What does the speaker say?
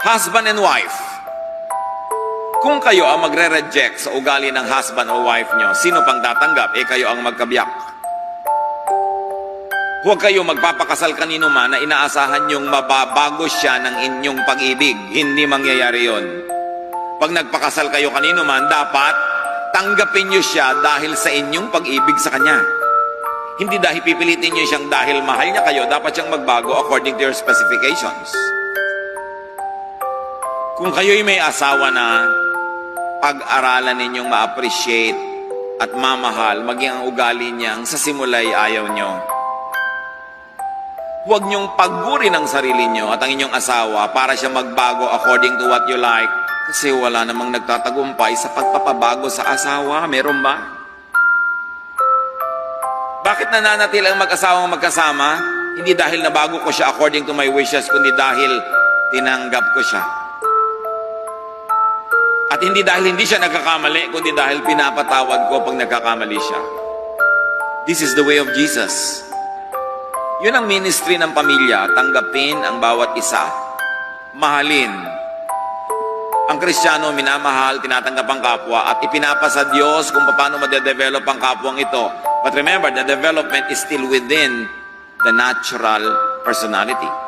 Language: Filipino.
Husband and wife. Kung kayo ang magre-reject sa ugali ng husband o wife nyo, sino pang tatanggap? Kayo ang magkabiyak. Huwag kayo magpapakasal kanino man na inaasahan nyong mababago siya ng inyong pag-ibig. Hindi mangyayari yon. Pag nagpakasal kayo kanino man, dapat tanggapin nyo siya dahil sa inyong pag-ibig sa kanya. Hindi dahil pipilitin nyo siyang dahil mahal niya kayo, dapat siyang magbago according to your specifications. Kung kayo'y may asawa na, pag-aralan ninyong ma-appreciate at mamahal, maging ang ugali niyang sa simula'y ayaw nyo. Huwag niyong pagburin ang sarili nyo at ang inyong asawa para siya magbago according to what you like. Kasi wala namang nagtatagumpay sa pagpapabago sa asawa. Meron ba? Bakit nananatil ang mag-asawang magkasama? Hindi dahil nabago ko siya according to my wishes, kundi dahil tinanggap ko siya. At hindi dahil hindi siya nagkakamali, kundi dahil pinapatawad ko pag nagkakamali siya. This is the way of Jesus. Yun ang ministry ng pamilya, tanggapin ang bawat isa. Mahalin. Ang Kristiyano, minamahal, tinatanggap ang kapwa, at ipinapasa Diyos kung paano madedevelop ang kapwang ito. But remember, the development is still within the natural personality.